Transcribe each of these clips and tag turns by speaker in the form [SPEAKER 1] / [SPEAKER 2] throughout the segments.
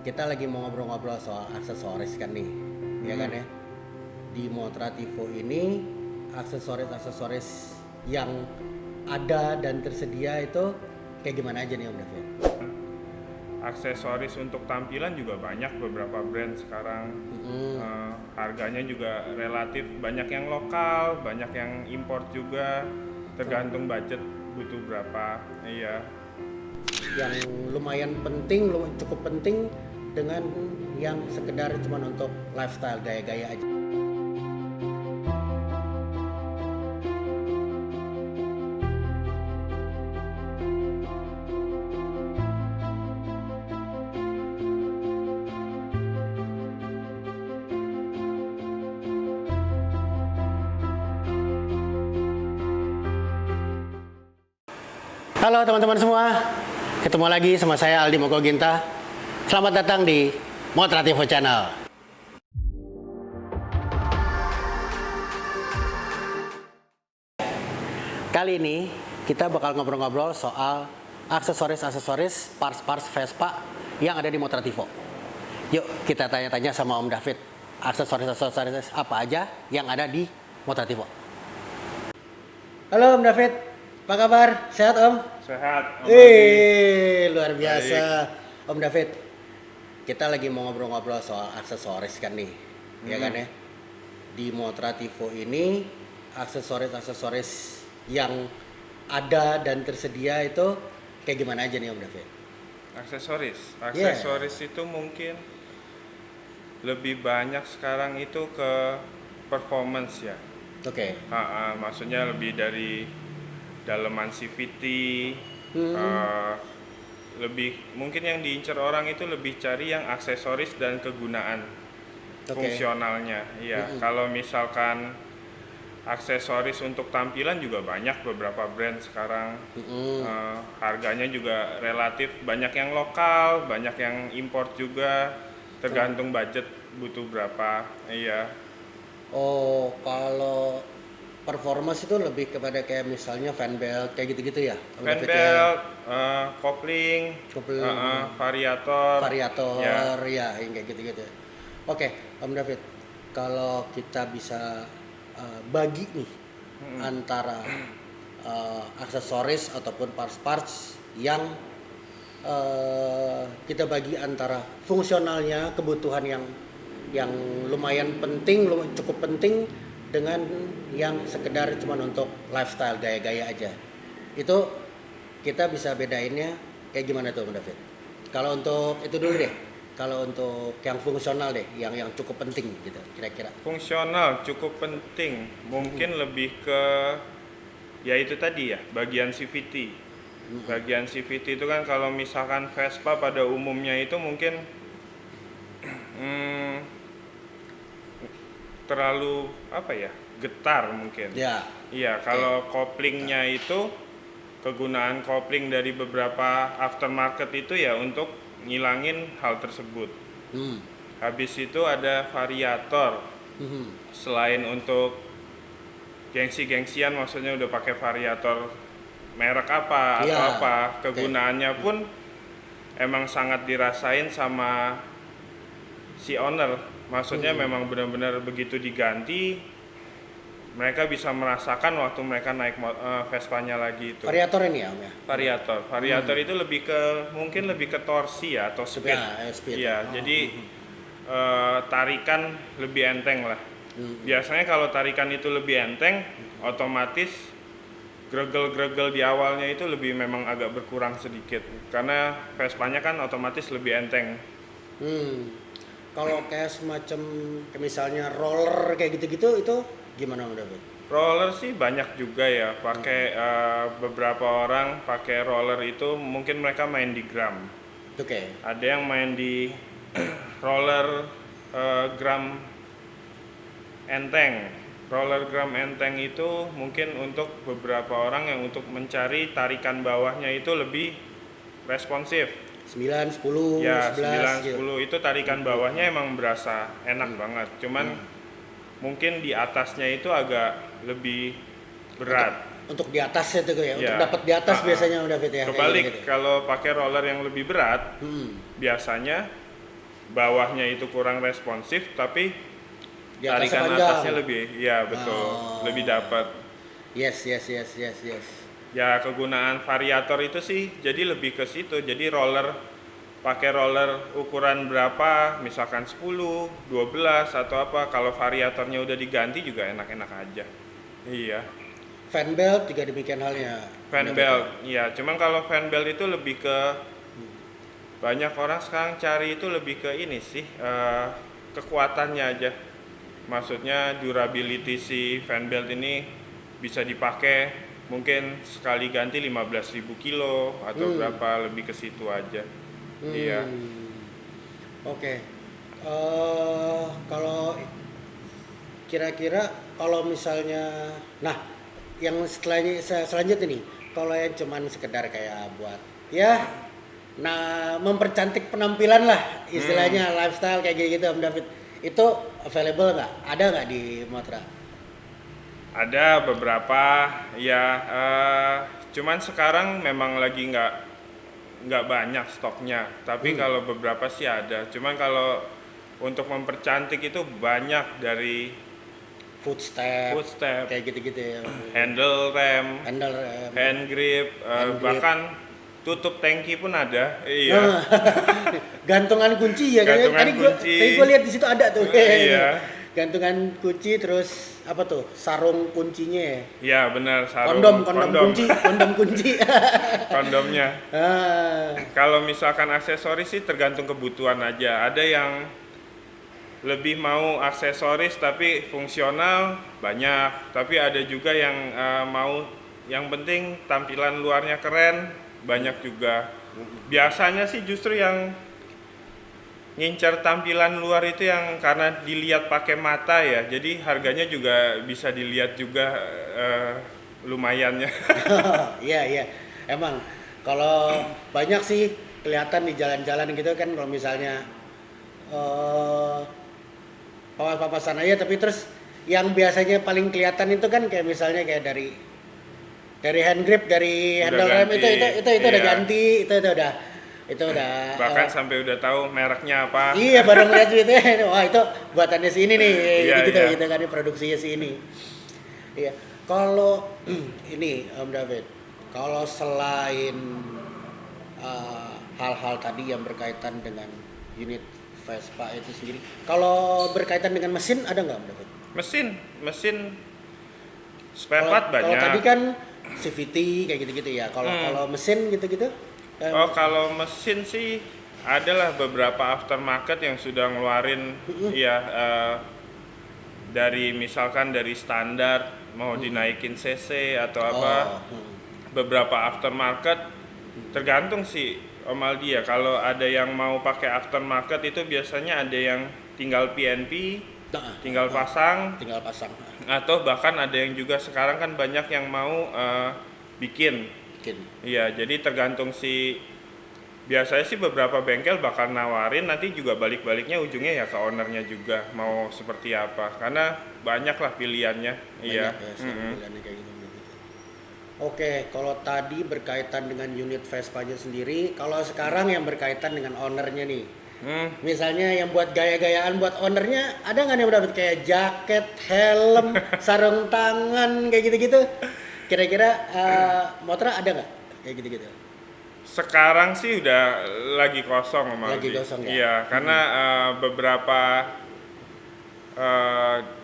[SPEAKER 1] kita lagi mau ngobrol-ngobrol soal aksesoris kan nih, ya kan ya. Di Motrativo ini aksesoris-aksesoris yang ada dan tersedia itu kayak gimana aja nih Om David?
[SPEAKER 2] Aksesoris untuk tampilan juga banyak, beberapa brand sekarang. Harganya juga relatif, banyak yang lokal, banyak yang import juga, tergantung budget butuh berapa. Iya.
[SPEAKER 1] Yang lumayan penting, cukup penting dengan yang sekedar cuman untuk lifestyle, gaya-gaya aja. Halo teman-teman semua, ketemu lagi sama saya Aldi Mogoginta. Selamat datang di Motrativo Channel. Kali ini kita bakal ngobrol-ngobrol soal aksesoris-aksesoris, parts-parts Vespa yang ada di Motrativo. Yuk kita tanya-tanya sama Om David, aksesoris-aksesoris apa aja yang ada di Motrativo. Halo Om David, apa kabar? Sehat Om?
[SPEAKER 2] Sehat. Om Aldi.
[SPEAKER 1] Luar biasa.
[SPEAKER 2] Baik.
[SPEAKER 1] Om David, kita lagi mau ngobrol-ngobrol soal aksesoris kan nih, ya kan ya. Di Motrativo ini aksesoris-aksesoris yang ada dan tersedia itu kayak gimana aja nih Om David?
[SPEAKER 2] Aksesoris itu mungkin lebih banyak sekarang itu ke performance ya.
[SPEAKER 1] Oke.
[SPEAKER 2] Maksudnya lebih dari daleman CVT, lebih mungkin yang diincar orang itu lebih cari yang aksesoris dan kegunaan fungsionalnya. Iya. Kalau misalkan aksesoris untuk tampilan juga banyak, beberapa brand sekarang. Harganya juga relatif, banyak yang lokal, banyak yang import juga, tergantung budget butuh berapa. Iya.
[SPEAKER 1] Oh, kalau performance itu lebih kepada kayak misalnya fan belt kayak gitu-gitu ya? Om
[SPEAKER 2] Fan
[SPEAKER 1] David, ya?
[SPEAKER 2] belt, kopling, variator,
[SPEAKER 1] variator ya yang kayak gitu-gitu. Oke, Om David, kalau kita bisa bagi nih antara aksesoris ataupun parts-parts yang kita bagi antara fungsionalnya, kebutuhan yang lumayan penting, cukup penting, dengan yang sekedar cuman untuk lifestyle, gaya-gaya aja. Itu kita bisa bedainnya kayak gimana tuh Om David? Kalau untuk itu dulu deh. Kalau untuk yang fungsional deh, yang cukup penting gitu, kira-kira.
[SPEAKER 2] fungsional cukup penting, mungkin lebih ke ya itu tadi ya, bagian CVT. Bagian CVT itu kan kalau misalkan Vespa pada umumnya itu mungkin terlalu apa ya, getar mungkin.
[SPEAKER 1] Ya.
[SPEAKER 2] Iya, kalau koplingnya itu, kegunaan kopling dari beberapa aftermarket itu ya untuk ngilangin hal tersebut. Habis itu ada variator. Selain untuk gengsi-gengsian, maksudnya udah pakai variator merek apa atau apa, kegunaannya pun emang sangat dirasain sama si owner. Maksudnya memang benar-benar begitu diganti, mereka bisa merasakan waktu mereka naik Vespanya lagi itu.
[SPEAKER 1] Variator ini ya Om ya?
[SPEAKER 2] Variator itu lebih ke, mungkin lebih ke torsi ya, atau speed.
[SPEAKER 1] Speed.
[SPEAKER 2] Iya, jadi tarikan lebih enteng lah. Biasanya kalau tarikan itu lebih enteng, otomatis gregel-gregel di awalnya itu lebih memang agak berkurang sedikit. Karena Vespanya kan otomatis lebih enteng.
[SPEAKER 1] Kalau kayak semacam misalnya roller kayak gitu-gitu itu gimana Om David?
[SPEAKER 2] Roller sih banyak juga ya, pakai beberapa orang pakai roller itu mungkin mereka main di gram.
[SPEAKER 1] Oke.
[SPEAKER 2] Ada yang main di roller gram enteng. Roller gram enteng itu mungkin untuk beberapa orang yang untuk mencari tarikan bawahnya itu lebih responsif.
[SPEAKER 1] 9, 10,
[SPEAKER 2] Ya,
[SPEAKER 1] 11
[SPEAKER 2] 9, 10 itu tarikan bawahnya emang berasa enak banget. Cuman mungkin di atasnya itu agak lebih berat.
[SPEAKER 1] Untuk di atas itu ya, untuk
[SPEAKER 2] Ya.
[SPEAKER 1] dapat di atas biasanya Om David ya.
[SPEAKER 2] Kebalik,
[SPEAKER 1] kayak gitu.
[SPEAKER 2] kalau pakai roller yang lebih berat, biasanya bawahnya itu kurang responsif, tapi
[SPEAKER 1] Di atasnya
[SPEAKER 2] tarikan
[SPEAKER 1] panjang.
[SPEAKER 2] atasnya lebih, ya betul,
[SPEAKER 1] Oh.
[SPEAKER 2] lebih dapat.
[SPEAKER 1] Yes.
[SPEAKER 2] Ya kegunaan variator itu sih jadi lebih ke situ. Jadi pakai roller ukuran berapa, misalkan 10, 12 atau apa. Kalau variatornya udah diganti juga enak-enak aja. Iya.
[SPEAKER 1] Fan belt juga demikian halnya.
[SPEAKER 2] Fan belt, iya. Cuman kalau fan belt itu lebih ke banyak orang sekarang cari itu lebih ke ini sih, kekuatannya aja. Maksudnya durability si fan belt ini bisa dipakai mungkin sekali ganti 15.000 kilo atau berapa, lebih ke situ aja. Iya.
[SPEAKER 1] Oke. Kalau kira-kira kalau misalnya, nah, yang selanjutnya nih, kalau yang cuman sekedar kayak buat ya, nah, mempercantik penampilan lah, istilahnya lifestyle kayak gitu, Om David, itu available nggak? Ada nggak di Motra?
[SPEAKER 2] Ada beberapa ya, cuman sekarang memang lagi nggak banyak stoknya. Tapi kalau beberapa sih ada. Cuman kalau untuk mempercantik itu banyak, dari
[SPEAKER 1] Footstep,
[SPEAKER 2] footstep,
[SPEAKER 1] kayak gitu-gitu ya.
[SPEAKER 2] handle rem,
[SPEAKER 1] Handle
[SPEAKER 2] hand grip,
[SPEAKER 1] Hand grip.
[SPEAKER 2] bahkan tutup tangki pun ada. Iya.
[SPEAKER 1] gantungan kunci ya kan?
[SPEAKER 2] Gantungan
[SPEAKER 1] Tadi
[SPEAKER 2] kunci.
[SPEAKER 1] gue lihat di situ ada tuh.
[SPEAKER 2] Iya.
[SPEAKER 1] Gantungan kunci, terus apa tuh? Sarung kuncinya ya.
[SPEAKER 2] Ya benar, sarung
[SPEAKER 1] Kondom kunci, kondom kunci.
[SPEAKER 2] kondomnya.
[SPEAKER 1] Ah,
[SPEAKER 2] Kalau misalkan aksesoris sih tergantung kebutuhan aja. Ada yang lebih mau aksesoris tapi fungsional banyak, tapi ada juga yang mau yang penting tampilan luarnya keren, banyak juga. Biasanya sih justru yang ngincar tampilan luar itu yang karena dilihat pakai mata ya, jadi harganya juga bisa dilihat juga, lumayan ya.
[SPEAKER 1] iya. Emang kalau banyak sih kelihatan di jalan-jalan gitu kan, kalau misalnya papas-papasan aja, tapi terus yang biasanya paling kelihatan itu kan kayak misalnya kayak dari hand grip, dari
[SPEAKER 2] Udah
[SPEAKER 1] handle rem,
[SPEAKER 2] ganti,
[SPEAKER 1] itu udah
[SPEAKER 2] iya.
[SPEAKER 1] ganti, itu udah
[SPEAKER 2] Bahkan sampai udah tahu mereknya apa.
[SPEAKER 1] iya, baru ngeliat gitu ya, wah itu buatannya si ini nih,
[SPEAKER 2] Iya,
[SPEAKER 1] gitu
[SPEAKER 2] iya.
[SPEAKER 1] gitu kan, produksinya si ini. Iya. Kalau ini Om David, kalau selain hal-hal tadi yang berkaitan dengan unit Vespa itu sendiri, kalau berkaitan dengan mesin ada nggak Om David?
[SPEAKER 2] Mesin spare part
[SPEAKER 1] Kalau
[SPEAKER 2] banyak.
[SPEAKER 1] tadi kan CVT kayak gitu-gitu ya. Kalau mesin gitu-gitu?
[SPEAKER 2] Oh, kalau mesin sih adalah beberapa aftermarket yang sudah ngeluarin ya, dari misalkan dari standar mau dinaikin cc atau apa. Beberapa aftermarket tergantung sih Om Aldi ya. Kalau ada yang mau pakai aftermarket itu biasanya ada yang tinggal PNP, tinggal pasang,
[SPEAKER 1] Tinggal pasang.
[SPEAKER 2] atau bahkan ada yang juga sekarang kan banyak yang mau bikin. Iya, jadi tergantung sih. Biasanya sih beberapa bengkel bakal nawarin, nanti juga balik-baliknya ujungnya ya ke ownernya juga mau seperti apa. Karena banyak lah pilihannya. Iya.
[SPEAKER 1] Banyak ya, pilihannya kayak gitu. Oke, kalau tadi berkaitan dengan unit Vespanya sendiri, kalau sekarang yang berkaitan dengan ownernya nih. Misalnya yang buat gaya-gayaan buat ownernya, ada nggak yang dapat kayak jaket, helm, sarung tangan kayak gitu-gitu? Kira-kira Motra ada nggak kayak gitu-gitu?
[SPEAKER 2] Sekarang sih udah lagi kosong Om
[SPEAKER 1] Lagi
[SPEAKER 2] Aldi.
[SPEAKER 1] kosong ya?
[SPEAKER 2] Iya, karena beberapa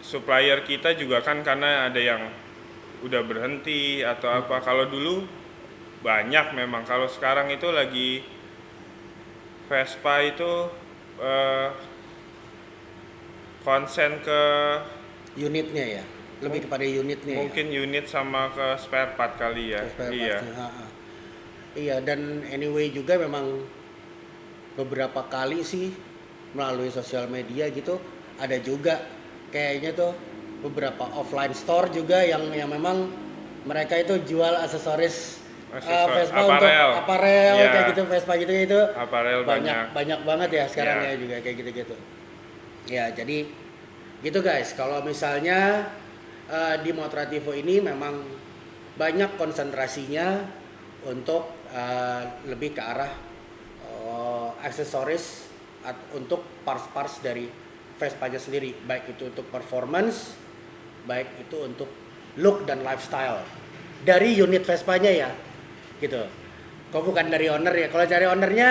[SPEAKER 2] supplier kita juga kan karena ada yang udah berhenti atau apa. Kalau dulu banyak memang. Kalau sekarang itu lagi Vespa itu konsen ke
[SPEAKER 1] Unitnya ya, lebih kepada unitnya.
[SPEAKER 2] mungkin unit sama ke spare part kali ya.
[SPEAKER 1] Spare
[SPEAKER 2] Iya.
[SPEAKER 1] parts-nya, Iya, dan anyway juga memang beberapa kali sih melalui sosial media gitu ada juga kayaknya tuh beberapa offline store juga yang memang mereka itu jual aksesoris Vespa untuk aparel
[SPEAKER 2] Iya.
[SPEAKER 1] kayak gitu, Vespa gitu itu
[SPEAKER 2] Aparel banyak.
[SPEAKER 1] banyak banget ya sekarang
[SPEAKER 2] Iya.
[SPEAKER 1] ya juga kayak gitu-gitu. Ya, jadi gitu guys, kalau misalnya di Motrativo ini memang banyak konsentrasinya untuk lebih ke arah aksesoris untuk parts-parts dari Vespa-nya sendiri, baik itu untuk performance, baik itu untuk look dan lifestyle dari unit Vespa-nya ya, gitu. Kok bukan dari owner ya? Kalau cari ownernya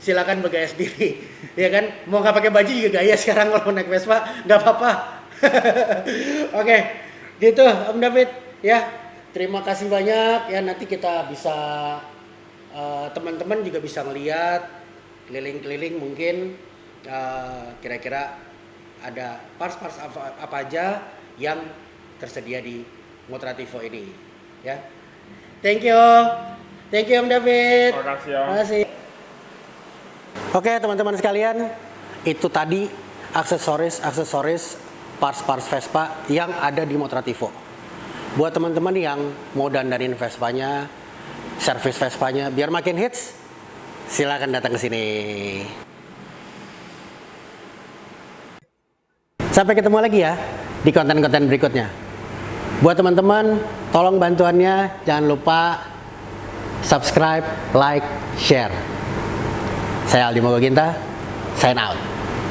[SPEAKER 1] silakan bergaya sendiri, ya kan? Mau nggak pakai baju juga gaya sekarang kalau naik Vespa, nggak apa-apa. Oke, gitu Om David ya. Terima kasih banyak ya. Nanti kita bisa teman-teman juga bisa melihat keliling-keliling mungkin kira-kira ada parts-parts apa aja yang tersedia di Motrativo ini ya. Thank you Om David.
[SPEAKER 2] Terima kasih Om.
[SPEAKER 1] Terima kasih. Oke teman-teman sekalian, itu tadi aksesoris parts Vespa yang ada di Motrativo. Buat teman-teman yang mau dandanin Vespanya, servis Vespanya biar makin hits, silakan datang ke sini. Sampai ketemu lagi ya di konten-konten berikutnya. Buat teman-teman, tolong bantuannya jangan lupa subscribe, like, share. Saya Aldi Mogoginta, sign out.